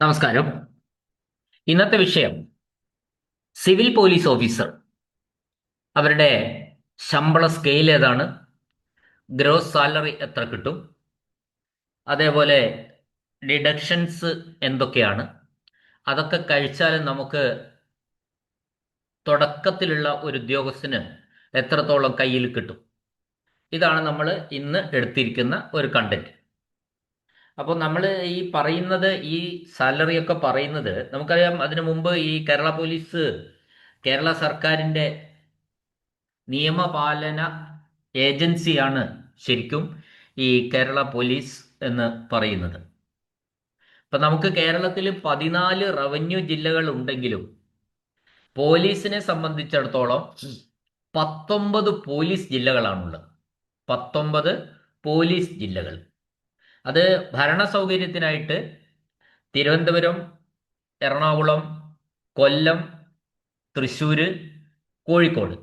നമസ്കാരം. ഇന്നത്തെ വിഷയം സിവിൽ പോലീസ് ഓഫീസർ അവരുടെ ശമ്പള സ്കെയിൽ ഏതാണ്, ഗ്രോസ് സാലറി എത്ര കിട്ടും, അതേപോലെ ഡിഡക്ഷൻസ് എന്തൊക്കെയാണ്, അതൊക്കെ കഴിച്ചാലും നമുക്ക് തുടക്കത്തിലുള്ള ഒരു ഉദ്യോഗസ്ഥന് എത്രത്തോളം കയ്യിൽ കിട്ടും. ഇതാണ് നമ്മൾ ഇന്ന് എടുത്തിരിക്കുന്ന ഒരു കണ്ടന്റ്. അപ്പോൾ നമ്മൾ ഈ പറയുന്നത്, ഈ സാലറി ഒക്കെ പറയുന്നത് നമുക്കറിയാം. അതിനു മുമ്പ് ഈ കേരള പോലീസ് കേരള സർക്കാരിൻ്റെ നിയമപാലന ഏജൻസിയാണ് ശരിക്കും ഈ കേരള പോലീസ് എന്ന് പറയുന്നത്. ഇപ്പൊ നമുക്ക് കേരളത്തിൽ 14 റവന്യൂ ജില്ലകൾ ഉണ്ടെങ്കിലും പോലീസിനെ സംബന്ധിച്ചിടത്തോളം 19 പോലീസ് ജില്ലകളാണുള്ളത്. 19 പോലീസ് ജില്ലകൾ. അത് ഭരണ സൗകര്യത്തിനായിട്ട് തിരുവനന്തപുരം, എറണാകുളം, കൊല്ലം, തൃശ്ശൂര്, കോഴിക്കോട്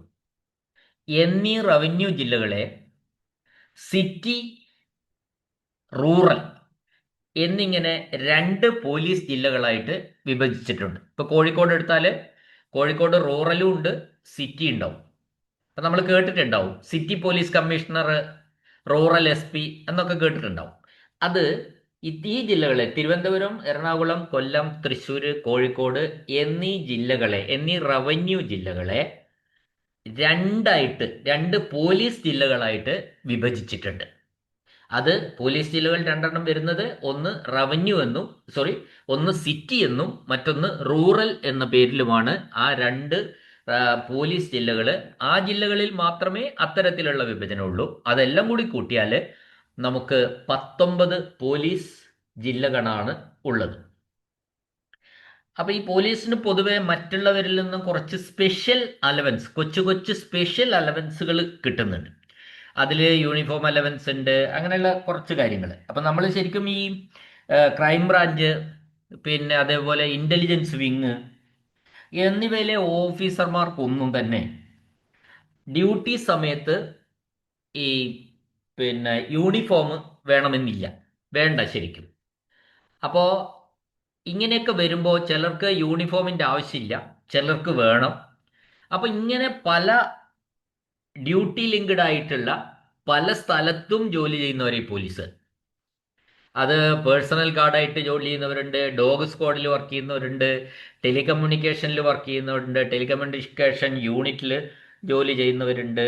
എന്നീ റവന്യൂ ജില്ലകളെ സിറ്റി, റൂറൽ എന്നിങ്ങനെ 2 പോലീസ് ജില്ലകളായിട്ട് വിഭജിച്ചിട്ടുണ്ട്. ഇപ്പൊ കോഴിക്കോട് എടുത്താൽ കോഴിക്കോട് റൂറലും ഉണ്ട്, സിറ്റി ഉണ്ടാവും. അപ്പൊ നമ്മൾ കേട്ടിട്ടുണ്ടാവും city police commissioner, rural SP എന്നൊക്കെ കേട്ടിട്ടുണ്ടാവും. അത് ഈ ജില്ലകളെ, തിരുവനന്തപുരം, എറണാകുളം, കൊല്ലം, തൃശ്ശൂര്, കോഴിക്കോട് എന്നീ റവന്യൂ ജില്ലകളെ രണ്ടായിട്ട്, 2 പോലീസ് ജില്ലകളായിട്ട് വിഭജിച്ചിട്ടുണ്ട്. അത് പോലീസ് ജില്ലകൾ രണ്ടെണ്ണം വരുന്നത്, ഒന്ന് റവന്യൂ എന്നും, ഒന്ന് സിറ്റി എന്നും മറ്റൊന്ന് റൂറൽ എന്ന പേരിലുമാണ്. ആ 2 പോലീസ് ജില്ലകൾ, ആ ജില്ലകളിൽ മാത്രമേ അത്തരത്തിലുള്ള വിഭജനമുള്ളൂ. അതെല്ലാം കൂടി കൂട്ടിയാൽ നമുക്ക് 19 പോലീസ് ജില്ലകളാണ് ഉള്ളത്. അപ്പൊ ഈ പോലീസിന് പൊതുവെ മറ്റുള്ളവരിൽ നിന്നും കുറച്ച് സ്പെഷ്യൽ അലവൻസ്, കൊച്ചു കൊച്ചു സ്പെഷ്യൽ അലവൻസുകൾ കിട്ടുന്നുണ്ട്. അതിൽ യൂണിഫോം അലവൻസ് ഉണ്ട്, അങ്ങനെയുള്ള കുറച്ച് കാര്യങ്ങൾ. അപ്പം നമ്മൾ ശരിക്കും ഈ ക്രൈം ബ്രാഞ്ച്, പിന്നെ അതേപോലെ ഇന്റലിജൻസ് വിങ് എന്നിവയിലെ ഓഫീസർമാർക്കൊന്നും തന്നെ ഡ്യൂട്ടി സമയത്ത് ഈ യൂണിഫോം വേണമെന്നില്ല, വേണ്ട ശരിക്കും. അപ്പോൾ ഇങ്ങനെയൊക്കെ വരുമ്പോൾ ചിലർക്ക് യൂണിഫോമിൻ്റെ ആവശ്യമില്ല, ചിലർക്ക് വേണം. അപ്പോൾ ഇങ്ങനെ പല ഡ്യൂട്ടി ലിങ്ക്ഡ് ആയിട്ടുള്ള പല സ്ഥലത്തും ജോലി ചെയ്യുന്നവർ ഈ പോലീസ്. അത് പേഴ്സണൽ ഗാർഡായിട്ട് ജോലി ചെയ്യുന്നവരുണ്ട്, ഡോഗ് സ്ക്വാഡിൽ വർക്ക് ചെയ്യുന്നവരുണ്ട്, ടെലികമ്മ്യൂണിക്കേഷനിൽ വർക്ക് ചെയ്യുന്നവരുണ്ട്, ടെലികമ്മ്യൂണിക്കേഷൻ യൂണിറ്റിൽ ജോലി ചെയ്യുന്നവരുണ്ട്,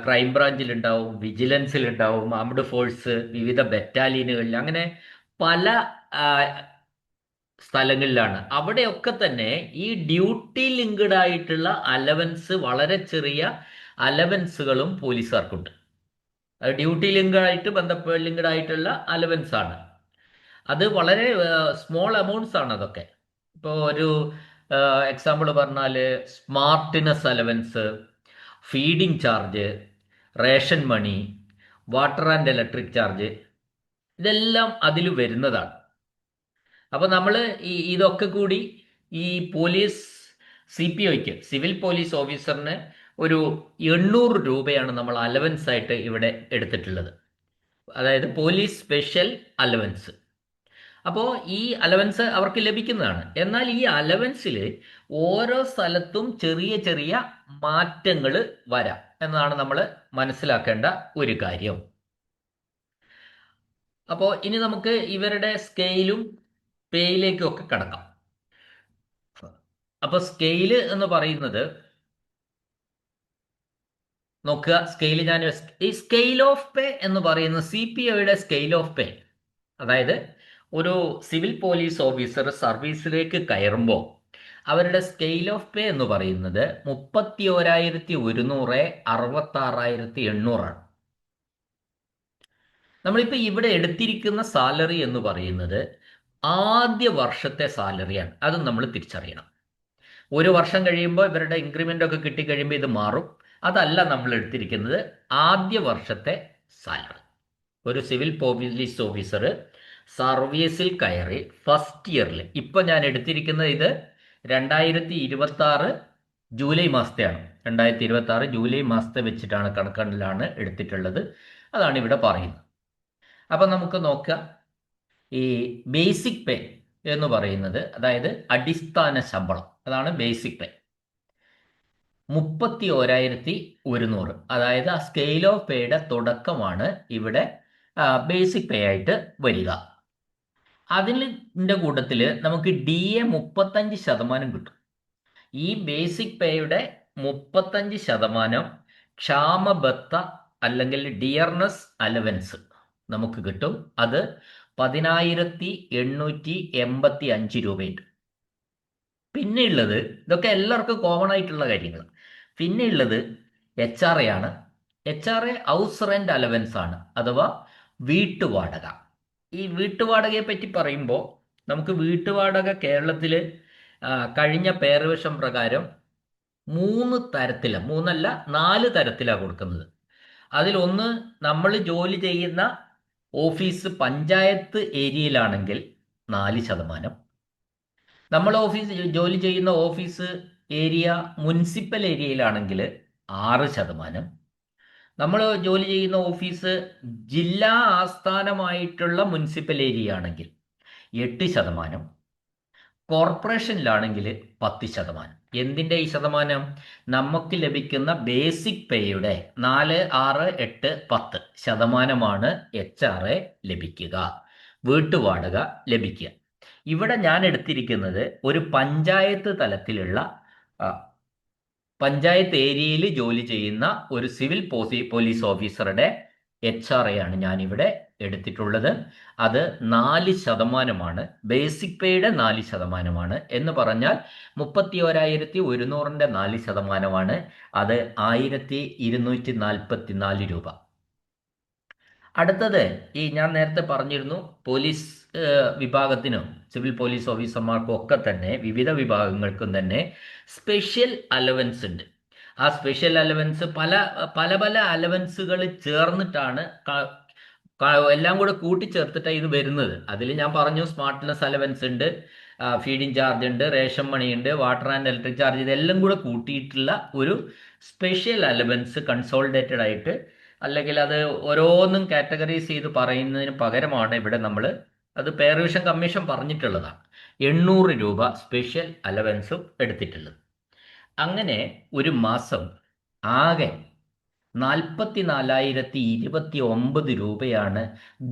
ക്രൈം ബ്രാഞ്ചിലുണ്ടാവും, വിജിലൻസിലുണ്ടാവും, ആംഡ് ഫോഴ്സ്, വിവിധ ബറ്റാലിയനുകളിൽ, അങ്ങനെ പല ആ, സ്ഥലങ്ങളിലാണ്. അവിടെയൊക്കെ തന്നെ ഈ ഡ്യൂട്ടി ലിങ്ക്ഡ് ആയിട്ടുള്ള അലവൻസ്, വളരെ ചെറിയ അലവൻസുകളും പോലീസുകാർക്കുണ്ട്. ഡ്യൂട്ടി ലിങ്ക്ഡ് ആയിട്ടുള്ള അലവൻസ് ആണ്. അത് വളരെ സ്മോൾ അമൗണ്ട്സ് ആണ് അതൊക്കെ. ഇപ്പോൾ ഒരു എക്സാമ്പിൾ പറഞ്ഞാൽ smartness allowance, feeding charge, ration money, water and electric charge, ഇതെല്ലാം അതിൽ വരുന്നതാണ്. അപ്പോൾ നമ്മൾ ഇതൊക്കെ കൂടി ഈ പോലീസ് CPOയ്ക്ക്, സിവിൽ പോലീസ് ഓഫീസറിന് ഒരു 800 രൂപയാണ് നമ്മൾ അലവൻസ് ആയിട്ട് ഇവിടെ എടുത്തിട്ടുള്ളത്. അതായത് പോലീസ് സ്പെഷ്യൽ അലവൻസ്. അപ്പോൾ ഈ അലവൻസ് അവർക്ക് ലഭിക്കുന്നതാണ്. എന്നാൽ ഈ അലവൻസിൽ ഓരോ സ്ഥലത്തും ചെറിയ ചെറിയ മാറ്റങ്ങൾ വരാം എന്നതാണ് നമ്മൾ മനസ്സിലാക്കേണ്ട ഒരു കാര്യം. അപ്പോൾ ഇനി നമുക്ക് ഇവരുടെ സ്കെയിലും പേയിലേക്കും ഒക്കെ കടക്കാം. അപ്പോൾ സ്കെയില് എന്ന് പറയുന്നത്, നോക്കുക, സ്കെയിൽ ഈ സ്കെയിൽ ഓഫ് പേ എന്ന് പറയുന്ന CPOയുടെ സ്കെയിൽ ഓഫ് പേ, അതായത് ഒരു സിവിൽ പോലീസ് ഓഫീസർ സർവീസിലേക്ക് കയറുമ്പോൾ അവരുടെ സ്കെയിൽ ഓഫ് പേ എന്ന് പറയുന്നത് 31,100, 66,800 ആണ്. നമ്മളിപ്പോൾ ഇവിടെ എടുത്തിരിക്കുന്ന സാലറി എന്ന് പറയുന്നത് ആദ്യ വർഷത്തെ സാലറിയാണ്. അതും നമ്മൾ തിരിച്ചറിയണം. ഒരു വർഷം കഴിയുമ്പോൾ ഇവരുടെ ഇൻക്രിമെൻ്റ് ഒക്കെ കിട്ടിക്കഴിയുമ്പോൾ ഇത് മാറും. അതല്ല നമ്മൾ എടുത്തിരിക്കുന്നത്, ആദ്യ വർഷത്തെ സാലറി. ഒരു സിവിൽ പോലീസ് ഓഫീസർ സർവീസിൽ കയറി ഫസ്റ്റ് ഇയറിൽ, ഇപ്പം ഞാൻ എടുത്തിരിക്കുന്നത് ഇത് 2026 ജൂലൈ മാസത്തെയാണ്. 2026 ജൂലൈ മാസത്തെ വെച്ചിട്ടാണ്, കണക്കണ്ടിലാണ് എടുത്തിട്ടുള്ളത്. അതാണ് ഇവിടെ പറയുന്നത്. അപ്പം നമുക്ക് നോക്കാം. ഈ ബേസിക് പേ എന്ന് പറയുന്നത്, അതായത് അടിസ്ഥാന ശമ്പളം, അതാണ് ബേസിക് പേ, 31,100. അതായത് ആ സ്കെയിൽ ഓഫ് പേയുടെ തുടക്കമാണ് ഇവിടെ ബേസിക് പേ ആയിട്ട് വരിക. അതിൻ്റെ കൂട്ടത്തിൽ നമുക്ക് DA 35% കിട്ടും. ഈ ബേസിക് പേയുടെ 35% ക്ഷാമബത്ത അല്ലെങ്കിൽ ഡിയർനെസ് അലവൻസ് നമുക്ക് കിട്ടും. അത് 10,885 രൂപയുണ്ട്. പിന്നെ ഉള്ളത്, ഇതൊക്കെ എല്ലാവർക്കും കോമൺ ആയിട്ടുള്ള കാര്യങ്ങൾ. പിന്നെ ഉള്ളത് HRA ആണ്. HRA ഹൗസ് റെന്റ് അലവൻസ് ആണ്, അഥവാ വീട്ടുവാടക. ഈ വീട്ടുവാടകയെ പറ്റി പറയുമ്പോൾ നമുക്ക് വീട്ടുവാടക കേരളത്തിൽ കഴിഞ്ഞ പേർവർഷം പ്രകാരം 3 തരത്തിലാണ്, 3 അല്ല 4 തരത്തിലാണ് കൊടുക്കുന്നത്. അതിലൊന്ന്, നമ്മൾ ജോലി ചെയ്യുന്ന ഓഫീസ് പഞ്ചായത്ത് ഏരിയയിലാണെങ്കിൽ 4%, നമ്മൾ ജോലി ചെയ്യുന്ന ഓഫീസ് ഏരിയ മുനിസിപ്പൽ ഏരിയയിലാണെങ്കിൽ 6%, നമ്മൾ ജോലി ചെയ്യുന്ന ഓഫീസ് ജില്ലാ ആസ്ഥാനമായിട്ടുള്ള മുനിസിപ്പൽ ഏരിയ ആണെങ്കിൽ 8%, കോർപ്പറേഷനിലാണെങ്കിൽ 10%. എന്തിൻ്റെ ഈ ശതമാനം? നമുക്ക് ലഭിക്കുന്ന ബേസിക് പേയുടെ 4, 6, 8, 10% HRA ലഭിക്കുക, വീട്ടുവാടക ലഭിക്കുക. ഇവിടെ ഞാൻ എടുത്തിരിക്കുന്നത് ഒരു പഞ്ചായത്ത് തലത്തിലുള്ള പഞ്ചായത്ത് ഏരിയയിൽ ജോലി ചെയ്യുന്ന ഒരു സിവിൽ പോലീസ് ഓഫീസറുടെ HRA ആണ് ഞാനിവിടെ എടുത്തിട്ടുള്ളത്. അത് 4%, ബേസിക് പേയുടെ 4%. എന്ന് പറഞ്ഞാൽ 31,100ന്റെ 4%. അത് 1,244 രൂപ. അടുത്തത്, ഈ ഞാൻ നേരത്തെ പറഞ്ഞിരുന്നു, പോലീസ് വിഭാഗത്തിനും സിവിൽ പോലീസ് ഓഫീസർമാർക്കും ഒക്കെ തന്നെ, വിവിധ വിഭാഗങ്ങൾക്കും തന്നെ സ്പെഷ്യൽ അലവൻസ് ഉണ്ട്. ആ സ്പെഷ്യൽ അലവൻസ് പല പല പല അലവൻസുകൾ ചേർന്നിട്ടാണ്, എല്ലാം കൂടെ കൂട്ടിച്ചേർത്തിട്ടാണ് ഇത് വരുന്നത്. അതിൽ ഞാൻ പറഞ്ഞു, സ്മാർട്ട്നെസ് അലവൻസ് ഉണ്ട്, ഫീഡിങ് ചാർജ് ഉണ്ട്, റേഷൻ മണി ഉണ്ട്, വാട്ടർ ആൻഡ് ഇലക്ട്രിക് ചാർജ്, ഇതെല്ലാം കൂടെ കൂട്ടിയിട്ടുള്ള ഒരു സ്പെഷ്യൽ അലവൻസ് കൺസോളിഡേറ്റഡ് ആയിട്ട്, അല്ലെങ്കിൽ അത് ഓരോന്നും കാറ്റഗറൈസ് ചെയ്ത് പറയുന്നതിന് പകരമാണ് ഇവിടെ നമ്മൾ, അത് പേ റിവിഷൻ കമ്മീഷൻ പറഞ്ഞിട്ടുള്ളതാണ്, 800 രൂപ സ്പെഷ്യൽ അലവൻസും എടുത്തിട്ടുള്ളത്. അങ്ങനെ ഒരു മാസം ആകെ 44,029 രൂപയാണ്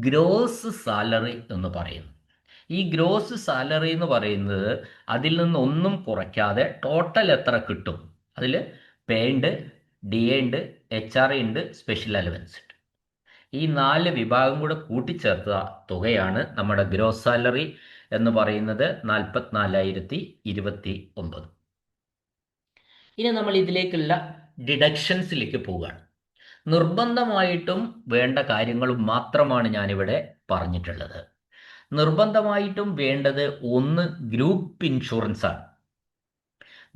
ഗ്രോസ് സാലറി എന്ന് പറയുന്നത്. ഈ ഗ്രോസ് സാലറി എന്ന് പറയുന്നത് അതിൽ നിന്നൊന്നും കുറയ്ക്കാതെ ടോട്ടൽ എത്ര കിട്ടും, അതിൽ പേ ഉണ്ട്, DA ഉണ്ട്, HRA ഉണ്ട്, സ്പെഷ്യൽ അലവൻസ് ഉണ്ട്. ഈ 4 വിഭാഗം കൂടെ കൂട്ടിച്ചേർത്ത തുകയാണ് നമ്മുടെ ഗ്രോസ് സാലറി എന്ന് പറയുന്നത്, 44,029. ഇനി നമ്മൾ ഇതിലേക്കുള്ള ഡിഡക്ഷൻസിലേക്ക് പോവുകയാണ്. നിർബന്ധമായിട്ടും വേണ്ട കാര്യങ്ങളും മാത്രമാണ് ഞാനിവിടെ പറഞ്ഞിട്ടുള്ളത്. നിർബന്ധമായിട്ടും വേണ്ടത് ഒന്ന് ഗ്രൂപ്പ് ഇൻഷുറൻസ് ആണ്.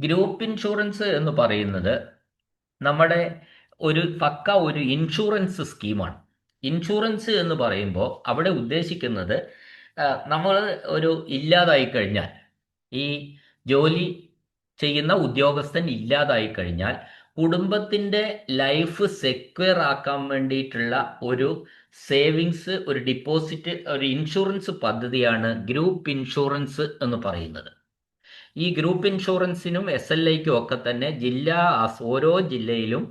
ഗ്രൂപ്പ് ഇൻഷുറൻസ് എന്ന് പറയുന്നത് നമ്മുടെ ഒരു ഇൻഷുറൻസ് സ്കീമാണ്. ഇൻഷുറൻസ് എന്ന് പറയുമ്പോൾ അവിടെ ഉദ്ദേശിക്കുന്നത്, നമ്മൾ ഒരു ഇല്ലാതായി കഴിഞ്ഞാൽ, ഈ ജോലി ചെയ്യുന്ന ഉദ്യോഗസ്ഥൻ ഇല്ലാതായി കഴിഞ്ഞാൽ കുടുംബത്തിൻ്റെ ലൈഫ് സെക്യൂർ ആക്കാൻ വേണ്ടിയിട്ടുള്ള ഒരു സേവിങ്സ്, ഒരു ഡിപ്പോസിറ്റ്, ഒരു ഇൻഷുറൻസ് പദ്ധതിയാണ് ഗ്രൂപ്പ് ഇൻഷുറൻസ് എന്ന് പറയുന്നത്. ഈ ഗ്രൂപ്പ് ഇൻഷുറൻസിനും SLIക്കും ഒക്കെ തന്നെ ഓരോ ജില്ലയിലും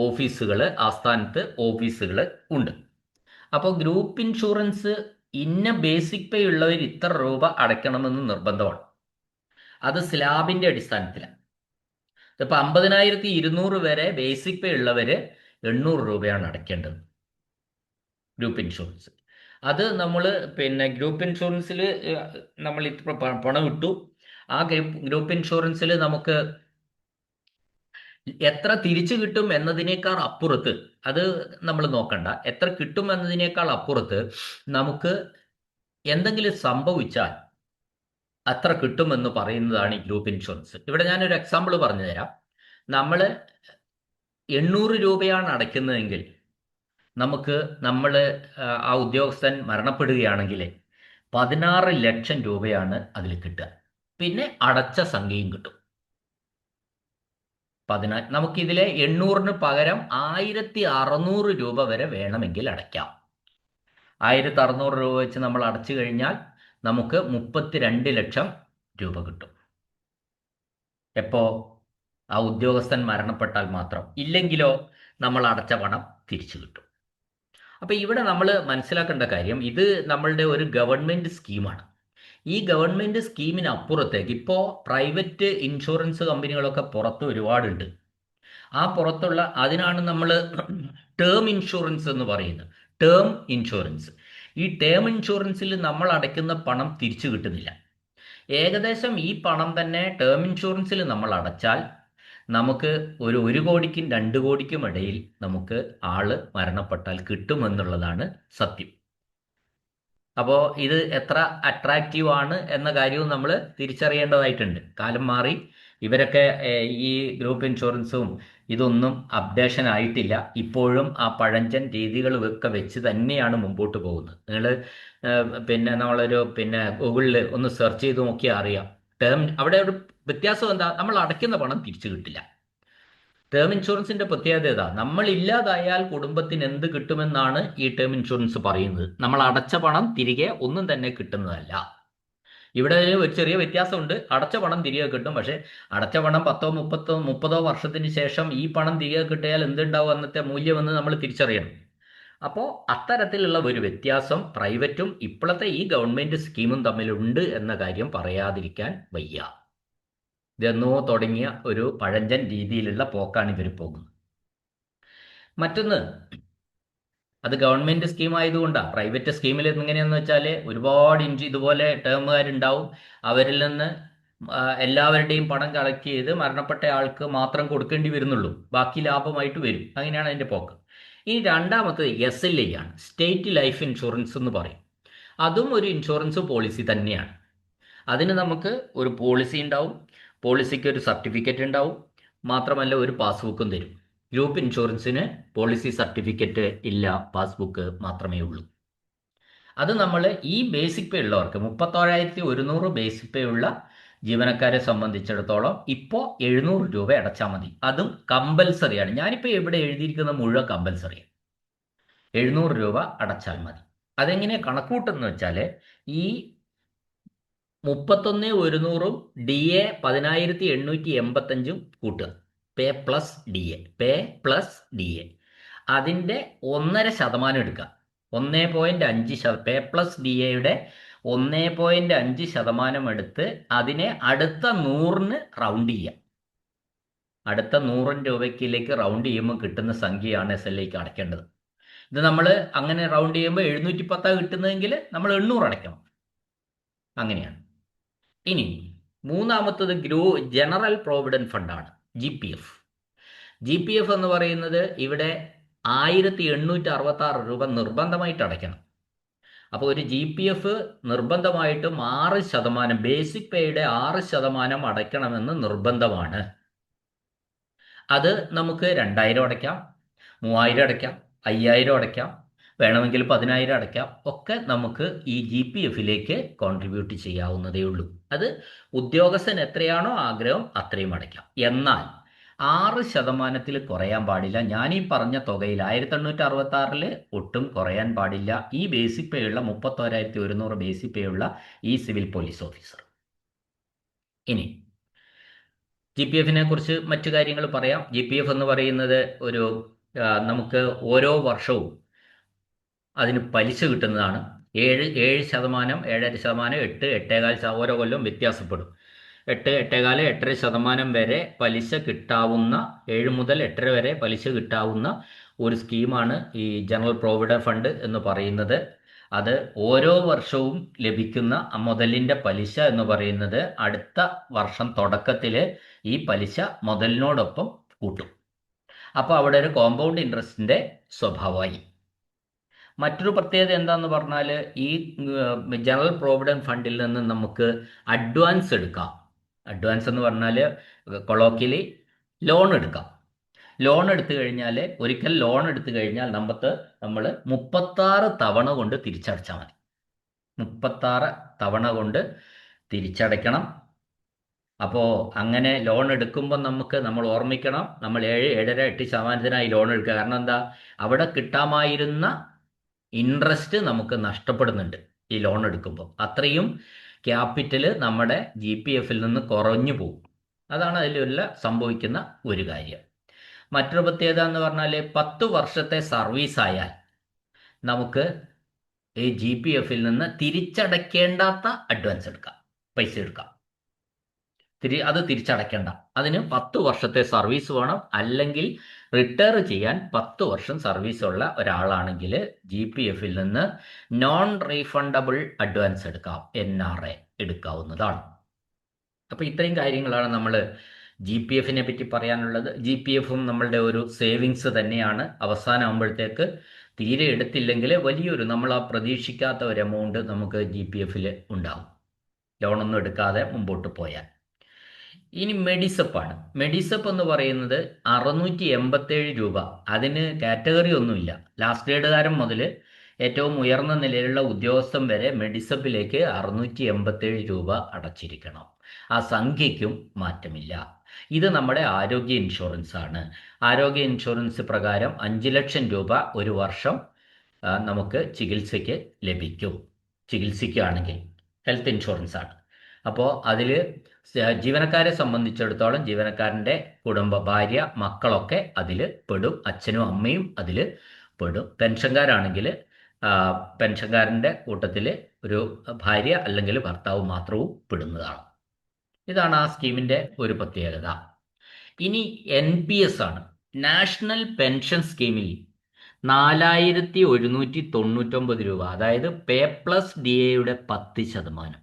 ഓഫീസുകൾ, ആസ്ഥാനത്ത് ഓഫീസുകൾ ഉണ്ട്. അപ്പോൾ ഗ്രൂപ്പ് ഇൻഷുറൻസ് ഇന്ന ബേസിക് പേ ഉള്ളവർ ഇത്ര രൂപ അടയ്ക്കണമെന്ന് നിർബന്ധമാണ്. അത് സ്ലാബിൻ്റെ അടിസ്ഥാനത്തിലാണ്. ഇപ്പം 50,200 വരെ ബേസിക് പേ ഉള്ളവർ 800 രൂപയാണ് അടയ്ക്കേണ്ടത് ഗ്രൂപ്പ് ഇൻഷുറൻസ്. അത് നമ്മൾ ഗ്രൂപ്പ് ഇൻഷുറൻസിൽ നമ്മൾ ഇത്ര പണം ഇട്ടു, ആ ഗ്രൂപ്പ് ഇൻഷുറൻസിൽ നമുക്ക് എത്ര തിരിച്ചു കിട്ടും എന്നതിനേക്കാൾ അപ്പുറത്ത്, അത് നമ്മൾ നോക്കണ്ട, എത്ര കിട്ടും എന്നതിനേക്കാൾ അപ്പുറത്ത് നമുക്ക് എന്തെങ്കിലും സംഭവിച്ചാൽ അത്ര കിട്ടുമെന്ന് പറയുന്നതാണ് ഈ ഗ്രൂപ്പ് ഇൻഷുറൻസ്. ഇവിടെ ഞാനൊരു എക്സാമ്പിൾ പറഞ്ഞു തരാം. നമ്മൾ 800 രൂപയാണ് അടയ്ക്കുന്നതെങ്കിൽ നമുക്ക് ആ ഉദ്യോഗസ്ഥൻ മരണപ്പെടുകയാണെങ്കിൽ 16 ലക്ഷം രൂപയാണ് അതിൽ കിട്ടുക. പിന്നെ അടച്ച സംഖ്യയും കിട്ടും. നമുക്കിതിലെ 800ന് പകരം 1,600 രൂപ വരെ വേണമെങ്കിൽ അടയ്ക്കാം. 1,600 രൂപ വെച്ച് നമ്മൾ അടച്ചു കഴിഞ്ഞാൽ നമുക്ക് 32 ലക്ഷം രൂപ കിട്ടും. എപ്പോ ആ ഉദ്യോഗസ്ഥൻ മരണപ്പെട്ടാൽ മാത്രം. ഇല്ലെങ്കിലോ നമ്മൾ അടച്ച പണം തിരിച്ചു കിട്ടും. അപ്പൊ ഇവിടെ നമ്മൾ മനസ്സിലാക്കേണ്ട കാര്യം, ഇത് നമ്മളുടെ ഒരു ഗവൺമെന്റ് സ്കീമാണ്. ഈ ഗവൺമെന്റ് സ്കീമിന് അപ്പുറത്തേക്ക് ഇപ്പോൾ പ്രൈവറ്റ് ഇൻഷുറൻസ് കമ്പനികളൊക്കെ പുറത്ത് ഒരുപാടുണ്ട്. ആ പുറത്തുള്ള അതിനാണ് നമ്മൾ ടേം ഇൻഷുറൻസ് എന്ന് പറയുന്നത്. Term insurance. ഈ ടേം ഇൻഷുറൻസിൽ നമ്മൾ അടയ്ക്കുന്ന പണം തിരിച്ചു കിട്ടുന്നില്ല. ഏകദേശം ഈ പണം തന്നെ ടേം ഇൻഷുറൻസിൽ നമ്മൾ അടച്ചാൽ നമുക്ക് ഒരു കോടിക്കും 2 കോടിക്കും ഇടയിൽ നമുക്ക് ആള് മരണപ്പെട്ടാൽ കിട്ടുമെന്നുള്ളതാണ് സത്യം. അപ്പോൾ ഇത് എത്ര അട്രാക്റ്റീവ് ആണ് എന്ന കാര്യവും നമ്മൾ തിരിച്ചറിയേണ്ടതായിട്ടുണ്ട്. കാലം മാറി. ഇവരൊക്കെ ഈ ഗ്രൂപ്പ് ഇൻഷുറൻസും ഇതൊന്നും അപ്ഡേഷൻ ആയിട്ടില്ല. ഇപ്പോഴും ആ പഴഞ്ചൻ രീതികൾ ഒക്കെ വെച്ച് തന്നെയാണ് മുമ്പോട്ട് പോകുന്നത്. നിങ്ങൾ പിന്നെ നമ്മളൊരു ഗൂഗിളിൽ ഒന്ന് സെർച്ച് ചെയ്ത് നോക്കിയാൽ അറിയാം. അവിടെ ഒരു വ്യത്യാസം എന്താ? നമ്മൾ അടയ്ക്കുന്ന പണം തിരിച്ചു കിട്ടില്ല. ടേം ഇൻഷുറൻസിന്റെ പ്രത്യേകത ഏതാ? നമ്മൾ ഇല്ലാതായാൽ കുടുംബത്തിന് എന്ത് കിട്ടുമെന്നാണ് ഈ ടേം ഇൻഷുറൻസ് പറയുന്നത്. നമ്മൾ അടച്ച പണം തിരികെ ഒന്നും തന്നെ കിട്ടുന്നതല്ല. ഇവിടെ ഒരു ചെറിയ വ്യത്യാസമുണ്ട്. അടച്ച പണം തിരികെ കിട്ടും. പക്ഷേ അടച്ച പണം 10-30 വർഷത്തിന് ശേഷം ഈ പണം തിരികെ കിട്ടിയാൽ എന്തുണ്ടാവും അന്നത്തെ മൂല്യമെന്ന് നമ്മൾ തിരിച്ചറിയണം. അപ്പോൾ അത്തരത്തിലുള്ള ഒരു വ്യത്യാസം പ്രൈവറ്റും ഇപ്പോഴത്തെ ഈ ഗവൺമെന്റ് സ്കീമും തമ്മിലുണ്ട് എന്ന കാര്യം പറയാതിരിക്കാൻ വയ്യ. ഇതെന്നോ തുടങ്ങിയ ഒരു പഴഞ്ചൻ രീതിയിലുള്ള പോക്കാണ് ഇവർ പോകുന്നത്. മറ്റൊന്ന്, അത് ഗവൺമെന്റ് സ്കീം ആയതുകൊണ്ടാണ്. പ്രൈവറ്റ് സ്കീമിൽ എങ്ങനെയാണെന്ന് വെച്ചാൽ ഒരുപാട് ഇതുപോലെ ടേമുകാരുണ്ടാവും. അവരിൽ നിന്ന് എല്ലാവരുടെയും പണം കളക്ട് ചെയ്ത് മരണപ്പെട്ട ആൾക്ക് മാത്രം കൊടുക്കേണ്ടി വരുന്നുള്ളൂ. ബാക്കി ലാഭമായിട്ട് വരും. അങ്ങനെയാണ് അതിൻ്റെ പോക്ക്. ഇനി രണ്ടാമത് SLI ആണ്. സ്റ്റേറ്റ് ലൈഫ് ഇൻഷുറൻസ് എന്ന് പറയും. അതും ഒരു ഇൻഷുറൻസ് പോളിസി തന്നെയാണ്. അതിന് നമുക്ക് ഒരു പോളിസി ഉണ്ടാവും. പോളിസിക്ക് ഒരു സർട്ടിഫിക്കറ്റ് ഉണ്ടാവും. മാത്രമല്ല ഒരു പാസ്ബുക്കും തരും. ഗ്രൂപ്പ് ഇൻഷുറൻസിന് പോളിസി സർട്ടിഫിക്കറ്റ് ഇല്ല, പാസ്ബുക്ക് മാത്രമേ ഉള്ളൂ. അത് നമ്മൾ ഈ ബേസിക് പേ ഉള്ളവർക്ക് 31,100 ബേസിക് പേ ഉള്ള ജീവനക്കാരെ സംബന്ധിച്ചിടത്തോളം ഇപ്പോൾ 700 രൂപ അടച്ചാൽ മതി. അതും കമ്പൽസറിയാണ്. ഞാനിപ്പോൾ ഇവിടെ എഴുതിയിരിക്കുന്ന മുഴുവൻ കമ്പൽസറിയാണ്. 700 രൂപ അടച്ചാൽ മതി. അതെങ്ങനെ കണക്കൂട്ടെന്ന് വെച്ചാൽ ഈ 31,100ഉം DA 10,885 കൂട്ടുക. പേ പ്ലസ് ഡി എ അതിൻ്റെ 1.5% എടുക്കുക. 1.5% പേ പ്ലസ് DAയുടെ 1.5% എടുത്ത് അതിനെ അടുത്ത 100ന് റൗണ്ട് ചെയ്യുക. അടുത്ത 100 രൂപയ്ക്കിലേക്ക് റൗണ്ട് ചെയ്യുമ്പോൾ കിട്ടുന്ന സംഖ്യയാണ് SLIക്ക് അടയ്ക്കേണ്ടത്. ഇത് നമ്മൾ അങ്ങനെ റൗണ്ട് ചെയ്യുമ്പോൾ 710 കിട്ടുന്നതെങ്കിൽ നമ്മൾ 800 അടയ്ക്കണം. അങ്ങനെയാണ്. ഇനി മൂന്നാമത്തത് ജനറൽ പ്രോവിഡന്റ് ഫണ്ടാണ്, GPF. GPF എന്ന് പറയുന്നത് ഇവിടെ 1,866 രൂപ നിർബന്ധമായിട്ട് അടയ്ക്കണം. അപ്പോൾ ഒരു GPF നിർബന്ധമായിട്ടും 6%, ബേസിക് പേയുടെ 6% അടയ്ക്കണമെന്ന് നിർബന്ധമാണ്. അത് നമുക്ക് 2,000 അടയ്ക്കാം, 3,000 അടയ്ക്കാം, 5,000 അടയ്ക്കാം, വേണമെങ്കിൽ 10,000 അടയ്ക്കാം. ഒക്കെ നമുക്ക് ഈ GPFിലേക്ക് കോൺട്രിബ്യൂട്ട് ചെയ്യാവുന്നതേ ഉള്ളൂ. അത് ഉദ്യോഗസ്ഥൻ എത്രയാണോ ആഗ്രഹം അത്രയും അടയ്ക്കാം. എന്നാൽ 6%-ൽ കുറയാൻ പാടില്ല. ഞാനീ പറഞ്ഞ തുകയിൽ 1,866 ഒട്ടും കുറയാൻ പാടില്ല. ഈ ബേസിക് പേ ഉള്ള 31,100 ബേസിക് പേ ഉള്ള ഈ സിവിൽ പോലീസ് ഓഫീസർ. ഇനി GPFിനെ കുറിച്ച് മറ്റു കാര്യങ്ങൾ പറയാം. GPF എന്ന് പറയുന്നത് നമുക്ക് ഓരോ വർഷവും അതിന് പലിശ കിട്ടുന്നതാണ്. 7%, 7.5%, 8%, 8.25% ഓരോ കൊല്ലം വ്യത്യാസപ്പെടും. 8, 8.25, 8.5% വരെ പലിശ കിട്ടാവുന്ന, 7 മുതൽ 8.5 വരെ പലിശ കിട്ടാവുന്ന ഒരു സ്കീമാണ് ഈ ജനറൽ പ്രോവിഡന്റ് ഫണ്ട് എന്ന് പറയുന്നത്. അത് ഓരോ വർഷവും ലഭിക്കുന്ന മുതലിൻ്റെ പലിശ എന്ന് പറയുന്നത് അടുത്ത വർഷം തുടക്കത്തിൽ ഈ പലിശ മുതലിനോടൊപ്പം കൂട്ടും. അപ്പോൾ അവിടെ ഒരു കോമ്പൗണ്ട് ഇൻട്രസ്റ്റിൻ്റെ സ്വഭാവമായി. മറ്റൊരു പ്രത്യേകത എന്താണെന്ന് പറഞ്ഞാൽ ഈ ജനറൽ പ്രോവിഡന്റ് ഫണ്ടിൽ നിന്ന് നമുക്ക് അഡ്വാൻസ് എടുക്കാം. അഡ്വാൻസ് എന്ന് പറഞ്ഞാൽ കൊളോക്കിയലി ലോൺ എടുക്കാം. ലോൺ എടുത്തു കഴിഞ്ഞാൽ, ഒരിക്കൽ ലോൺ എടുത്തു കഴിഞ്ഞാൽ നമ്മൾ 36 തവണ കൊണ്ട് തിരിച്ചടച്ചാൽ മതി. 36 തവണ കൊണ്ട് തിരിച്ചടയ്ക്കണം. അപ്പോൾ അങ്ങനെ ലോൺ എടുക്കുമ്പോൾ നമ്മൾ ഓർമ്മിക്കണം, നമ്മൾ 7, 7.5, 8% ലോൺ എടുക്കുക. കാരണം എന്താ? അവിടെ കിട്ടാമായിരുന്ന ഇൻട്രസ്റ്റ് നമുക്ക് നഷ്ടപ്പെടുന്നുണ്ട്. ഈ ലോൺ എടുക്കുമ്പോൾ അത്രയും ക്യാപിറ്റൽ നമ്മുടെ GPF-ൽ നിന്ന് കുറഞ്ഞു പോകും. അതാണ് അതിലുള്ള സംഭവിക്കുന്ന ഒരു കാര്യം. മറ്റൊരു പ്രത്യേകത എന്ന് പറഞ്ഞാൽ 10 വർഷത്തെ സർവീസ് ആയാൽ നമുക്ക് ഈ GPF-ൽ നിന്ന് തിരിച്ചടയ്ക്കേണ്ടാത്ത അഡ്വാൻസ് എടുക്കാം, പൈസ എടുക്കാം. അത് തിരിച്ചടയ്ക്കേണ്ട. അതിന് 10 വർഷത്തെ സർവീസ് വേണം. അല്ലെങ്കിൽ റിട്ടയർ ചെയ്യാൻ 10 വർഷം സർവീസ് ഉള്ള ഒരാളാണെങ്കിൽ GPF-ൽ നിന്ന് നോൺ റീഫണ്ടബിൾ അഡ്വാൻസ് എടുക്കാം, NRA എടുക്കാവുന്നതാണ്. അപ്പോൾ ഇത്രയും കാര്യങ്ങളാണ് നമ്മൾ GPF-നെ പറ്റി പറയാനുള്ളത്. GPF-ഉം നമ്മളുടെ ഒരു സേവിങ്സ് തന്നെയാണ്. അവസാനമാകുമ്പോഴത്തേക്ക് തീരെ എടുത്തില്ലെങ്കിൽ വലിയൊരു നമ്മൾ ആ പ്രതീക്ഷിക്കാത്ത ഒരു എമൗണ്ട് നമുക്ക് GPF-ൽ ഉണ്ടാകും, ലോണൊന്നും എടുക്കാതെ മുമ്പോട്ട് പോയാൽ. ഇനി മെഡിസപ്പാണ്. മെഡിസപ്പ് എന്ന് പറയുന്നത് 687 രൂപ. അതിന് കാറ്റഗറി ഒന്നുമില്ല. ലാസ്റ്റ് ഗ്രേഡുകാരൻ മുതൽ ഏറ്റവും ഉയർന്ന നിലയിലുള്ള ഉദ്യോഗസ്ഥൻ വരെ മെഡിസപ്പിലേക്ക് 687 രൂപ അടച്ചിരിക്കണം. ആ സംഖ്യയ്ക്കും മാറ്റമില്ല. ഇത് നമ്മുടെ ആരോഗ്യ ഇൻഷുറൻസ് ആണ്. ആരോഗ്യ ഇൻഷുറൻസ് പ്രകാരം 5 ലക്ഷം രൂപ ഒരു വർഷം നമുക്ക് ചികിത്സയ്ക്ക് ലഭിക്കും. ചികിത്സിക്കുകയാണെങ്കിൽ ഹെൽത്ത് ഇൻഷുറൻസ് ആണ്. അപ്പോൾ അതിൽ ജീവനക്കാരെ സംബന്ധിച്ചിടത്തോളം ജീവനക്കാരൻ്റെ കുടുംബ, ഭാര്യ, മക്കളൊക്കെ അതിൽ പെടും. അച്ഛനും അമ്മയും അതിൽ പെടും. പെൻഷൻകാരാണെങ്കിൽ പെൻഷൻകാരൻ്റെ കൂട്ടത്തിൽ ഒരു ഭാര്യ അല്ലെങ്കിൽ ഭർത്താവ് മാത്രവും പെടുന്നതാണ്. ഇതാണ് ആ സ്കീമിൻ്റെ ഒരു പ്രത്യേകത. ഇനി NPS ആണ്. നാഷണൽ പെൻഷൻ സ്കീമിൽ 4199 രൂപ, അതായത് P+DA-യുടെ 10%,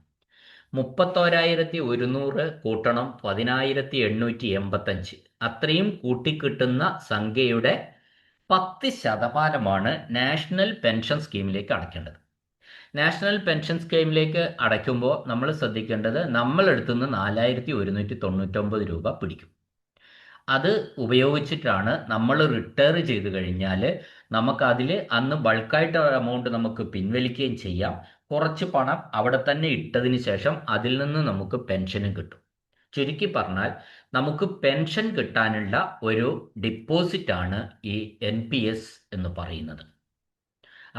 31,100 കൂട്ടണം 10,885, അത്രയും കൂട്ടിക്കിട്ടുന്ന സംഖ്യയുടെ 10% നാഷണൽ പെൻഷൻ സ്കീമിലേക്ക് അടയ്ക്കേണ്ടത്. നാഷണൽ പെൻഷൻ സ്കീമിലേക്ക് അടയ്ക്കുമ്പോൾ നമ്മൾ ശ്രദ്ധിക്കേണ്ടത്, നമ്മളെടുത്തുനിന്ന് 4,199 രൂപ പിടിക്കും. അത് ഉപയോഗിച്ചിട്ടാണ് നമ്മൾ റിട്ടയർ ചെയ്ത് കഴിഞ്ഞാൽ നമുക്കതിൽ അന്ന് ബൾക്കായിട്ട് എമൗണ്ട് നമുക്ക് പിൻവലിക്കുകയും ചെയ്യാം. കുറച്ച് പണം അവിടെ തന്നെ ഇട്ടതിന് ശേഷം അതിൽ നിന്ന് നമുക്ക് പെൻഷനും കിട്ടും. ചുരുക്കി പറഞ്ഞാൽ നമുക്ക് പെൻഷൻ കിട്ടാനുള്ള ഒരു ഡിപ്പോസിറ്റാണ് ഈ NPS എന്ന് പറയുന്നത്.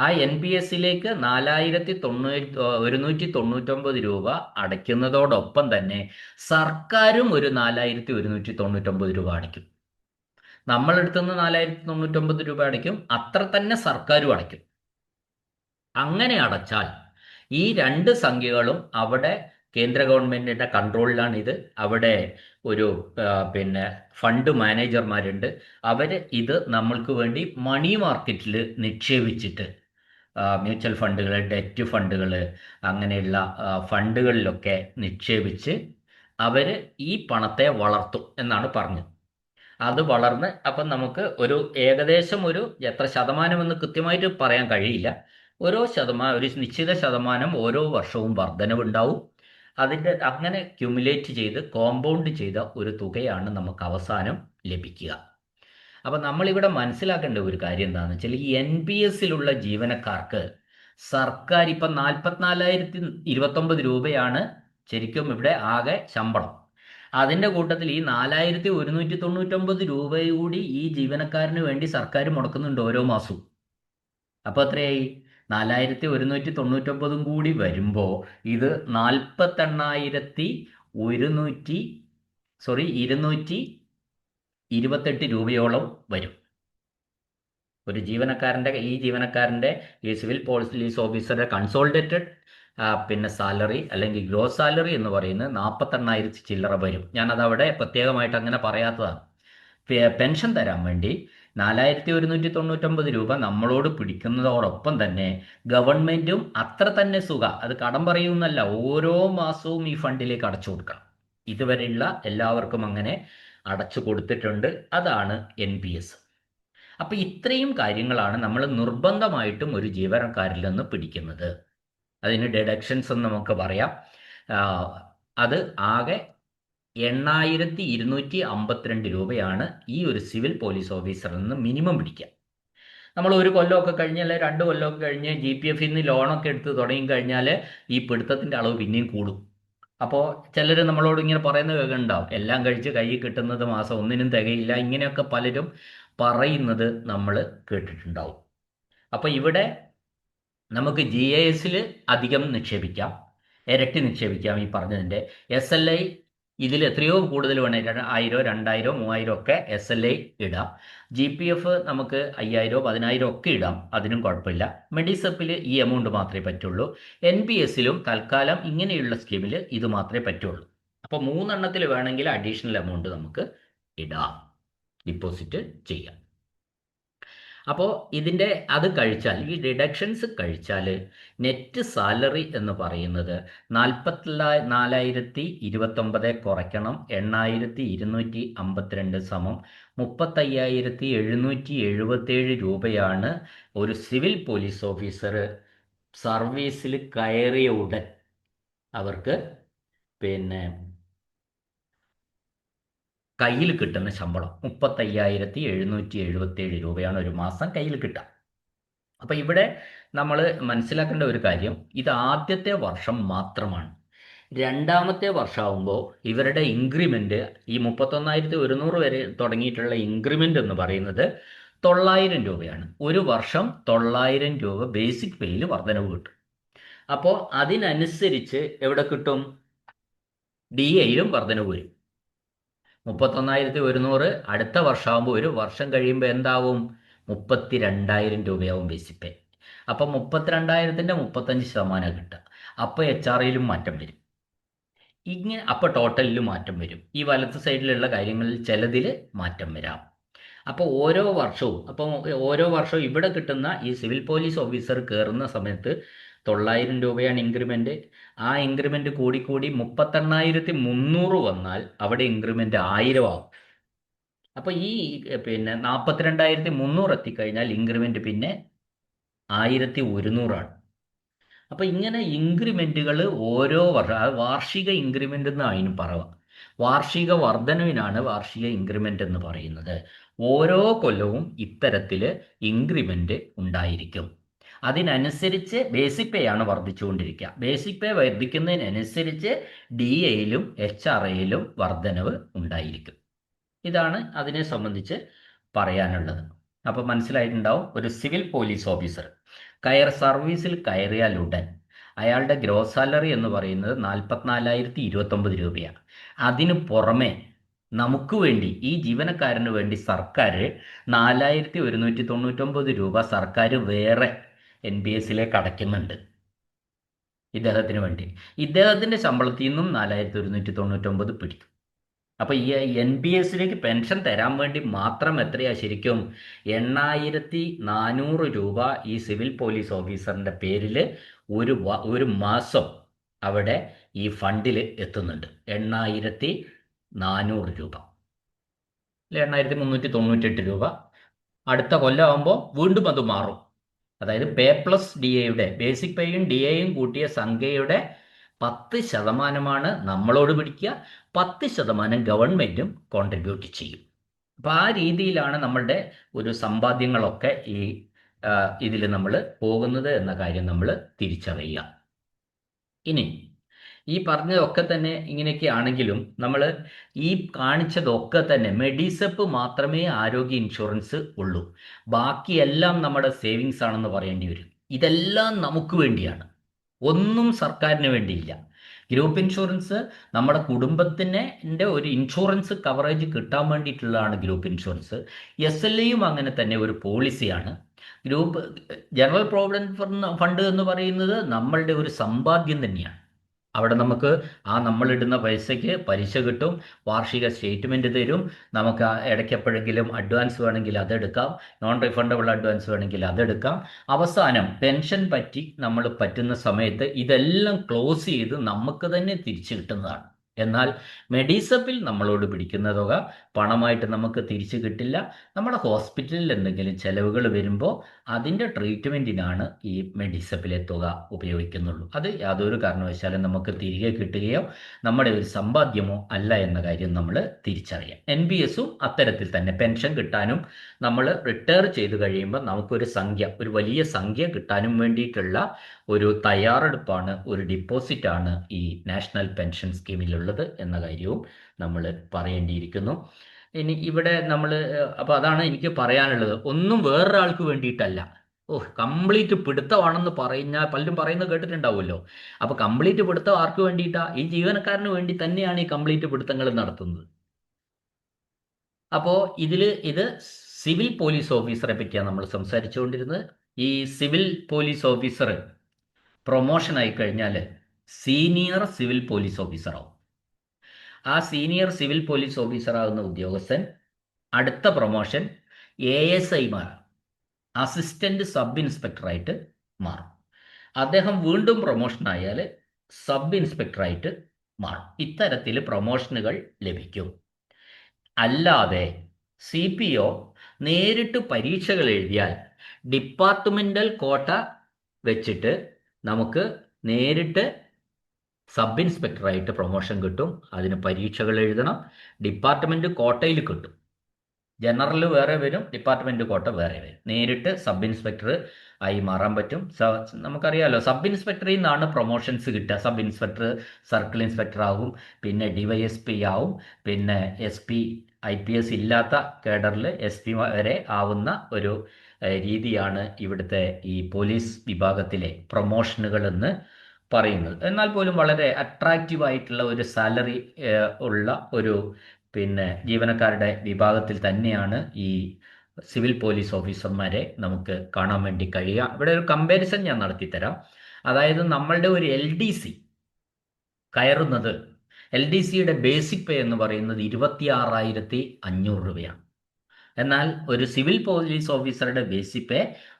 ആ NPS-ലേക്ക് 4,199 രൂപ അടയ്ക്കുന്നതോടൊപ്പം തന്നെ സർക്കാരും ഒരു 4,199 രൂപ അടയ്ക്കും. നമ്മളെടുത്തുനിന്ന് 4,099 രൂപ അടയ്ക്കും, അത്ര തന്നെ സർക്കാരും അടയ്ക്കും. അങ്ങനെ അടച്ചാൽ ഈ രണ്ട് സംഖ്യകളും അവിടെ കേന്ദ്ര ഗവൺമെൻറ്റിൻ്റെ കൺട്രോളിലാണ്. ഇത് അവിടെ ഒരു ഫണ്ട് മാനേജർമാരുണ്ട്. അവർ ഇത് നമ്മൾക്ക് വേണ്ടി മണി മാർക്കറ്റിൽ നിക്ഷേപിച്ചിട്ട് മ്യൂച്വൽ ഫണ്ടുകൾ, ഡെറ്റ് ഫണ്ടുകൾ, അങ്ങനെയുള്ള ഫണ്ടുകളിലൊക്കെ നിക്ഷേപിച്ച് അവർ ഈ പണത്തെ വളർത്തും എന്നാണ് പറഞ്ഞത്. അത് വളർന്ന് അപ്പം നമുക്ക് ഒരു ഏകദേശം ഒരു എത്ര ശതമാനമെന്ന് കൃത്യമായിട്ട് പറയാൻ കഴിയില്ല. ഒരു നിശ്ചിത ശതമാനം ഓരോ വർഷവും വർധനവുണ്ടാവും. അതിൻ്റെ അങ്ങനെ ക്യുമുലേറ്റ് ചെയ്ത് കോമ്പൗണ്ട് ചെയ്ത ഒരു തുകയാണ് നമുക്ക് അവസാനം ലഭിക്കുക. അപ്പം നമ്മളിവിടെ മനസ്സിലാക്കേണ്ട ഒരു കാര്യം എന്താണെന്ന് വെച്ചാൽ, ഈ NPS-ലുള്ള ജീവനക്കാർക്ക് സർക്കാർ ഇപ്പം 44,029 രൂപയാണ് ശരിക്കും ഇവിടെ ആകെ ശമ്പളം. അതിൻ്റെ കൂട്ടത്തിൽ ഈ 4,199 രൂപ കൂടി ഈ ജീവനക്കാരന് വേണ്ടി സർക്കാർ മുടക്കുന്നുണ്ട് ഓരോ മാസവും. അപ്പോൾ എത്രയായി? 4,199 കൂടി വരുമ്പോൾ ഇത് 228 രൂപയോളം വരും. ഒരു ജീവനക്കാരൻ്റെ ഈ സിവിൽ പോലീസ് ഓഫീസറുടെ കൺസോളിഡേറ്റഡ് സാലറി അല്ലെങ്കിൽ ഗ്രോസ് സാലറി എന്ന് പറയുന്നത് 48,000 ചില്ലറ വരും. ഞാനതവിടെ പ്രത്യേകമായിട്ട് അങ്ങനെ പറയാത്തതാണ്. പെൻഷൻ തരാൻ വേണ്ടി 4,199 രൂപ നമ്മളോട് പിടിക്കുന്നതോടൊപ്പം തന്നെ ഗവൺമെൻറ്റും അത്ര തന്നെ അത് കടം പറയുന്നല്ല, ഓരോ മാസവും ഈ ഫണ്ടിലേക്ക് അടച്ചു കൊടുക്കണം. ഇതുവരെയുള്ള എല്ലാവർക്കും അങ്ങനെ അടച്ചു കൊടുത്തിട്ടുണ്ട്. അതാണ് NPS. അപ്പം ഇത്രയും കാര്യങ്ങളാണ് നമ്മൾ നിർബന്ധമായിട്ടും ഒരു ജീവനക്കാരിൽ നിന്ന് പിടിക്കുന്നത്. അതിന് ഡിഡക്ഷൻസ് എന്ന് നമുക്ക് പറയാം. അത് ആകെ 8,252 രൂപയാണ് ഈ ഒരു സിവിൽ പോലീസ് ഓഫീസറിൽ നിന്ന് മിനിമം പിടിക്കുക. നമ്മൾ ഒരു കൊല്ലമൊക്കെ കഴിഞ്ഞാൽ 2 കൊല്ലമൊക്കെ കഴിഞ്ഞ് GPF-ൽ നിന്ന് ലോണൊക്കെ എടുത്ത് തുടങ്ങി കഴിഞ്ഞാൽ ഈ പിടുത്തത്തിൻ്റെ അളവ് പിന്നെയും കൂടും. അപ്പോൾ ചിലർ നമ്മളോട് ഇങ്ങനെ പറയുന്നത് കേൾക്കുന്നുണ്ടാവും, എല്ലാം കഴിച്ച് കയ്യിൽ കിട്ടുന്നത് മാസം ഒന്നിനും തികയില്ല, ഇങ്ങനെയൊക്കെ പലരും പറയുന്നത് നമ്മൾ കേട്ടിട്ടുണ്ടാവും. അപ്പോൾ ഇവിടെ നമുക്ക് GIS-ൽ അധികം നിക്ഷേപിക്കാം, ഇരട്ടി നിക്ഷേപിക്കാം ഈ പറഞ്ഞതിൻ്റെ. SLI ഇതിൽ എത്രയോ കൂടുതൽ വേണേ 1000, 2000, 3000 ഒക്കെ SLI ഇടാം. GPF നമുക്ക് 5000, 10000 ഒക്കെ ഇടാം, അതിനും കുഴപ്പമില്ല. മെഡിസപ്പിൽ ഈ എമൗണ്ട് മാത്രമേ പറ്റുള്ളൂ. NPS-ലും തൽക്കാലം ഇങ്ങനെയുള്ള സ്കീമിൽ ഇത് മാത്രമേ പറ്റുള്ളൂ. അപ്പോൾ 3 വേണമെങ്കിൽ അഡീഷണൽ എമൗണ്ട് നമുക്ക് ഇടാം, ഡിപ്പോസിറ്റ് ചെയ്യാം. അപ്പോൾ ഇതിൻ്റെ അത് കഴിച്ചാൽ, ഈ ഡിഡക്ഷൻസ് കഴിച്ചാൽ നെറ്റ് സാലറി എന്ന് പറയുന്നത് 44,029 കുറയ്ക്കണം 8,252 സമം 35,777 രൂപയാണ് ഒരു സിവിൽ പോലീസ് ഓഫീസർ സർവീസിൽ കയറിയ ഉടൻ അവർക്ക് കയ്യിൽ കിട്ടുന്ന ശമ്പളം. 35,777 രൂപയാണ് ഒരു മാസം കയ്യിൽ കിട്ടുക. അപ്പം ഇവിടെ നമ്മൾ മനസ്സിലാക്കേണ്ട ഒരു കാര്യം, ഇത് ആദ്യത്തെ വർഷം മാത്രമാണ്. രണ്ടാമത്തെ വർഷമാകുമ്പോൾ ഇവരുടെ ഇൻക്രിമെൻ്റ്, ഈ 31,100 വരെ തുടങ്ങിയിട്ടുള്ള ഇൻക്രിമെൻ്റ് എന്ന് പറയുന്നത് 900 രൂപയാണ്. ഒരു വർഷം 900 രൂപ ബേസിക് പേയിൽ വർധനവ് കിട്ടും. അപ്പോൾ അതിനനുസരിച്ച് എവിടെ കിട്ടും? DAയിലും വർധനവ് വരും. 31,100 അടുത്ത വർഷമാകുമ്പോൾ, ഒരു വർഷം കഴിയുമ്പോൾ എന്താവും? 32,000 രൂപയാവും ബേസിക് പേ. അപ്പം 32,000-ൻ്റെ 35% കിട്ടുക. അപ്പോൾ HRAയിലും മാറ്റം വരും. ഇങ്ങനെ അപ്പോൾ ടോട്ടലിലും മാറ്റം വരും. ഈ വലത്ത് സൈഡിലുള്ള കാര്യങ്ങളിൽ ചിലതിൽ മാറ്റം വരാം. അപ്പോൾ ഓരോ വർഷവും ഇവിടെ കിട്ടുന്ന ഈ സിവിൽ പോലീസ് ഓഫീസർ കയറുന്ന സമയത്ത് 900 രൂപയാണ് ഇൻക്രിമെൻ്റ്. ആ ഇൻക്രിമെൻ്റ് കൂടി 38,300 വന്നാൽ അവിടെ ഇൻക്രിമെൻ്റ് 1000 ആവും. അപ്പോൾ ഈ 42,300 എത്തിക്കഴിഞ്ഞാൽ ഇൻക്രിമെൻ്റ് പിന്നെ 1,100 ആണ്. അപ്പോൾ ഇങ്ങനെ ഇൻക്രിമെൻറ്റുകൾ ഓരോ വർഷം, അത് വാർഷിക ഇൻക്രിമെൻ്റ് എന്ന് അതിന് പറയുക. വാർഷിക വർധനവിനാണ് വാർഷിക ഇൻക്രിമെൻ്റ് എന്ന് പറയുന്നത്. ഓരോ കൊല്ലവും ഇത്തരത്തിൽ ഇൻക്രിമെൻ്റ് ഉണ്ടായിരിക്കും. അതിനനുസരിച്ച് ബേസിക് പേ ആണ് വർദ്ധിച്ചുകൊണ്ടിരിക്കുക. ബേസിക് പേ വർദ്ധിക്കുന്നതിനനുസരിച്ച് DAയിലും HRAയിലും വർധനവ് ഉണ്ടായിരിക്കും. ഇതാണ് അതിനെ സംബന്ധിച്ച് പറയാനുള്ളത്. അപ്പോൾ മനസ്സിലായിട്ടുണ്ടാവും, ഒരു സിവിൽ പോലീസ് ഓഫീസർ സർവീസിൽ കയറിയാൽ ഉടൻ അയാളുടെ ഗ്രോസ് സാലറി എന്ന് പറയുന്നത് 44,029 രൂപയാണ്. അതിന് പുറമെ നമുക്ക് വേണ്ടി, ഈ ജീവനക്കാരന് വേണ്ടി സർക്കാർ 4,199 രൂപ സർക്കാർ വേറെ NPS-ലേക്ക് അടയ്ക്കുന്നുണ്ട് ഇദ്ദേഹത്തിന് വേണ്ടി. ഇദ്ദേഹത്തിൻ്റെ ശമ്പളത്തിൽ നിന്നും 4,199 പിടിക്കും. അപ്പോൾ ഈ NPS-ലേക്ക് പെൻഷൻ തരാൻ വേണ്ടി മാത്രം എത്രയാണ് ശരിക്കും? 8,400 രൂപ ഈ സിവിൽ പോലീസ് ഓഫീസറിൻ്റെ പേരിൽ ഒരു മാസം അവിടെ ഈ ഫണ്ടിൽ എത്തുന്നുണ്ട്. 8,400 രൂപ, 8,398 രൂപ. അടുത്ത കൊല്ലമാകുമ്പോൾ വീണ്ടും അത് മാറും. അതായത് പേ പ്ലസ് DAയുടെ, ബേസിക് പേയും DAയും കൂട്ടിയ സംഖ്യയുടെ 10% നമ്മളോട് പിടിക്കുക, 10% ഗവൺമെൻറ്റും കോൺട്രിബ്യൂട്ട് ചെയ്യും. അപ്പോൾ ആ രീതിയിലാണ് നമ്മളുടെ ഒരു സമ്പാദ്യങ്ങളൊക്കെ ഈ ഇതിൽ നമ്മൾ പോകുന്നത് എന്ന കാര്യം നമ്മൾ തിരിച്ചറിയുക. ഇനി ഈ പറഞ്ഞതൊക്കെ തന്നെ ഇങ്ങനെയൊക്കെ ആണെങ്കിലും നമ്മൾ ഈ കാണിച്ചതൊക്കെ തന്നെ മെഡിസെപ്പ് മാത്രമേ ആരോഗ്യ ഇൻഷുറൻസ് ഉള്ളൂ. ബാക്കിയെല്ലാം നമ്മുടെ സേവിങ്സ് ആണെന്ന് പറയേണ്ടി വരും. ഇതെല്ലാം നമുക്ക് വേണ്ടിയാണ്, ഒന്നും സർക്കാരിന് വേണ്ടിയില്ല. ഗ്രൂപ്പ് ഇൻഷുറൻസ് നമ്മുടെ കുടുംബത്തിൻ്റെ ഒരു ഇൻഷുറൻസ് കവറേജ് കിട്ടാൻ വേണ്ടിയിട്ടുള്ളതാണ് ഗ്രൂപ്പ് ഇൻഷുറൻസ്. SLIയും അങ്ങനെ തന്നെ ഒരു പോളിസിയാണ്. ജനറൽ പ്രോവിഡൻറ്റ് ഫണ്ട് എന്ന് പറയുന്നത് നമ്മളുടെ ഒരു സമ്പാദ്യം തന്നെയാണ്. അവിടെ നമുക്ക് നമ്മളിടുന്ന പൈസയ്ക്ക് പലിശ കിട്ടും, വാർഷിക സ്റ്റേറ്റ്മെൻറ്റ് തരും, നമുക്ക് ഇടയ്ക്കെപ്പോഴെങ്കിലും അഡ്വാൻസ് വേണമെങ്കിൽ അതെടുക്കാം, നോൺ റിഫണ്ടബിൾ അഡ്വാൻസ് വേണമെങ്കിൽ അതെടുക്കാം. അവസാനം പെൻഷൻ നമ്മൾ പറ്റുന്ന സമയത്ത് ഇതെല്ലാം ക്ലോസ് ചെയ്ത് നമുക്ക് തന്നെ തിരിച്ചു കിട്ടുന്നതാണ്. എന്നാൽ മെഡിസപ്പിൽ നമ്മളോട് പിടിക്കുന്ന തുക പണമായിട്ട് നമുക്ക് തിരിച്ചു കിട്ടില്ല. നമ്മുടെ ഹോസ്പിറ്റലിൽ എന്തെങ്കിലും ചിലവുകൾ വരുമ്പോൾ അതിൻ്റെ ട്രീറ്റ്മെൻറ്റിനാണ് ഈ മെഡിസപ്പിലെ തുക ഉപയോഗിക്കുന്നുള്ളൂ. അത് യാതൊരു കാരണവശാലും നമുക്ക് തിരികെ കിട്ടുകയോ നമ്മുടെ ഒരു സമ്പാദ്യമോ അല്ല എന്ന കാര്യം നമ്മൾ തിരിച്ചറിയാം. NPS-ഉം അത്തരത്തിൽ തന്നെ. പെൻഷൻ കിട്ടാനും നമ്മൾ റിട്ടയർ ചെയ്ത് കഴിയുമ്പോൾ നമുക്കൊരു വലിയ സംഖ്യ കിട്ടാനും വേണ്ടിയിട്ടുള്ള ഒരു തയ്യാറെടുപ്പാണ്, ഒരു ഡിപ്പോസിറ്റാണ് ഈ നാഷണൽ പെൻഷൻ സ്കീമിലുള്ളത് എന്ന കാര്യവും നമ്മൾ പറയേണ്ടിയിരിക്കുന്നു. ഇനി ഇവിടെ അപ്പോൾ അതാണ് എനിക്ക് പറയാനുള്ളത്. ഒന്നും വേറൊരാൾക്ക് വേണ്ടിയിട്ടല്ല, ഓ, കംപ്ലീറ്റ് പിടുത്തമാണെന്ന് പറഞ്ഞാൽ പലരും പറയുന്നത് കേട്ടിട്ടുണ്ടാവുമല്ലോ. അപ്പൊ കംപ്ലീറ്റ് പിടുത്തം ആർക്ക് വേണ്ടിയിട്ടാ? ഈ ജീവനക്കാരന് വേണ്ടി തന്നെയാണ് ഈ കംപ്ലീറ്റ് പിടുത്തങ്ങൾ നടത്തുന്നത്. അപ്പോ ഇത് സിവിൽ പോലീസ് ഓഫീസറെ പറ്റിയാണ് നമ്മൾ സംസാരിച്ചുകൊണ്ടിരുന്നത്. ഈ സിവിൽ പോലീസ് ഓഫീസർ പ്രൊമോഷൻ ആയി കഴിഞ്ഞാൽ സീനിയർ സിവിൽ പോലീസ് ഓഫീസർ ആവും. ആ സീനിയർ സിവിൽ പോലീസ് ഓഫീസർ ആകുന്ന ഉദ്യോഗസ്ഥൻ അടുത്ത പ്രൊമോഷൻ ASI മാറാം, അസിസ്റ്റന്റ് സബ് ഇൻസ്പെക്ടറായിട്ട് മാറും. അദ്ദേഹം വീണ്ടും പ്രൊമോഷൻ ആയാൽ സബ് ഇൻസ്പെക്ടറായിട്ട് മാറും. ഇത്തരത്തിൽ പ്രൊമോഷനുകൾ ലഭിക്കും. അല്ലാതെ CPO നേരിട്ട് പരീക്ഷകൾ എഴുതിയാൽ ഡിപ്പാർട്ട്മെന്റൽ കോട്ട വെച്ചിട്ട് നമുക്ക് നേരിട്ട് സബ് ഇൻസ്പെക്ടറായിട്ട് പ്രൊമോഷൻ കിട്ടും. അതിന് പരീക്ഷകൾ എഴുതണം. ഡിപ്പാർട്ട്മെന്റ് കോട്ടയിൽ കിട്ടും. ജനറൽ വേറെ വരും, ഡിപ്പാർട്ട്മെന്റ് കോട്ട വേറെ വരും. നേരിട്ട് സബ് ഇൻസ്പെക്ടർ ആയി മാറാൻ പറ്റും. നമുക്കറിയാലോ, സബ് ഇൻസ്പെക്ടറിൽ നിന്നാണ് പ്രൊമോഷൻസ് കിട്ടുക. സബ് ഇൻസ്പെക്ടർ സർക്കിൾ ഇൻസ്പെക്ടർ ആകും, പിന്നെ DYSP ആവും, പിന്നെ SP, IPS ഇല്ലാത്ത കേഡറിൽ SP വരെ ആവുന്ന ഒരു രീതിയാണ് ഇവിടുത്തെ ഈ പോലീസ് വിഭാഗത്തിലെ പ്രൊമോഷനുകൾ എന്ന് പറയുന്നത്. എന്നാൽ പോലും വളരെ അട്രാക്റ്റീവ് ആയിട്ടുള്ള ഒരു സാലറി ഉള്ള ഒരു പിന്നെ ജീവനക്കാരുടെ വിഭാഗത്തിൽ തന്നെയാണ് ഈ സിവിൽ പോലീസ് ഓഫീസർമാരെ നമുക്ക് കാണാൻ വേണ്ടി കഴിയുക. ഇവിടെ ഒരു കമ്പാരിസൺ ഞാൻ നടത്തിത്തരാം. അതായത് നമ്മളുടെ ഒരു LDC കയറുന്നത്, LDCയുടെ ബേസിക് പേ എന്ന് പറയുന്നത് 26,500 രൂപയാണ്. എന്നാൽ ഒരു സിവിൽ പോലീസ് ഓഫീസറുടെ ബേസിക് പേ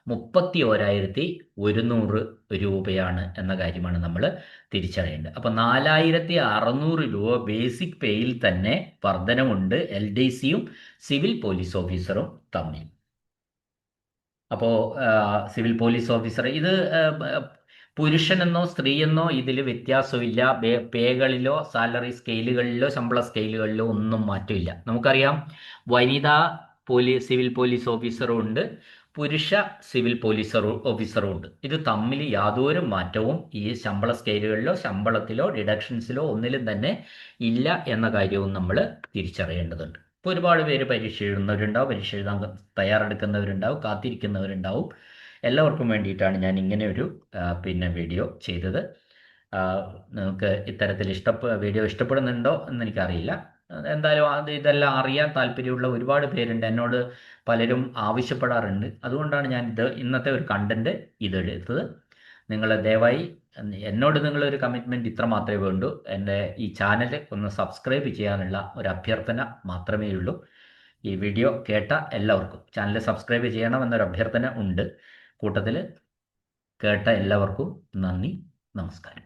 31,100 രൂപയാണ് എന്ന കാര്യമാണ് നമ്മൾ തിരിച്ചറിയേണ്ടത്. അപ്പോൾ 4,600 രൂപ ബേസിക് പേയിൽ തന്നെ വർധനമുണ്ട് LDCയും സിവിൽ പോലീസ് ഓഫീസറും തമ്മിൽ. അപ്പോൾ സിവിൽ പോലീസ് ഓഫീസർ ഇത് പുരുഷനെന്നോ സ്ത്രീയെന്നോ ഇതിൽ വ്യത്യാസമില്ല. പേകളിലോ സാലറി സ്കെയിലുകളിലോ ശമ്പള സ്കെയിലുകളിലോ ഒന്നും മാറ്റമില്ല. നമുക്കറിയാം, വനിതാ സിവിൽ പോലീസ് ഓഫീസറും ഉണ്ട്, പുരുഷ സിവിൽ ഓഫീസറും ഉണ്ട്. ഇത് തമ്മിൽ യാതൊരു മാറ്റവും ഈ ശമ്പള സ്കെയിലുകളിലോ ശമ്പളത്തിലോ ഡിഡക്ഷൻസിലോ ഒന്നിലും തന്നെ ഇല്ല എന്ന കാര്യവും നമ്മൾ തിരിച്ചറിയേണ്ടതുണ്ട്. ഇപ്പോൾ ഒരുപാട് പേര് പരീക്ഷ എഴുതുന്നവരുണ്ടാവും, പരീക്ഷ എഴുതാൻ തയ്യാറെടുക്കുന്നവരുണ്ടാവും, കാത്തിരിക്കുന്നവരുണ്ടാവും. എല്ലാവർക്കും വേണ്ടിയിട്ടാണ് ഞാൻ ഇങ്ങനെ ഒരു പിന്നെ വീഡിയോ ചെയ്തത്. നിങ്ങൾക്ക് ഇത്തരത്തിൽ വീഡിയോ ഇഷ്ടപ്പെടുന്നുണ്ടോ എന്ന് എനിക്കറിയില്ല. എന്തായാലും ഇതെല്ലാം അറിയാൻ താല്പര്യമുള്ള ഒരുപാട് പേരുണ്ട്, എന്നോട് പലരും ആവശ്യപ്പെടാറുണ്ട്. അതുകൊണ്ടാണ് ഞാൻ ഇന്നത്തെ ഒരു കണ്ടന്റ് ഇതെടുത്തത്. നിങ്ങൾ ദയവായി എന്നോട് നിങ്ങളൊരു കമ്മിറ്റ്മെൻറ്റ് ഇത്ര മാത്രമേ വേണ്ടൂ. എൻ്റെ ഈ ചാനൽ ഒന്ന് സബ്സ്ക്രൈബ് ചെയ്യാനുള്ള ഒരു അഭ്യർത്ഥന മാത്രമേ ഉള്ളൂ. ഈ വീഡിയോ കേട്ട എല്ലാവർക്കും ചാനൽ സബ്സ്ക്രൈബ് ചെയ്യണമെന്നൊരു അഭ്യർത്ഥന ഉണ്ട്. കൂട്ടത്തിൽ കേട്ട എല്ലാവർക്കും നന്ദി, നമസ്കാരം.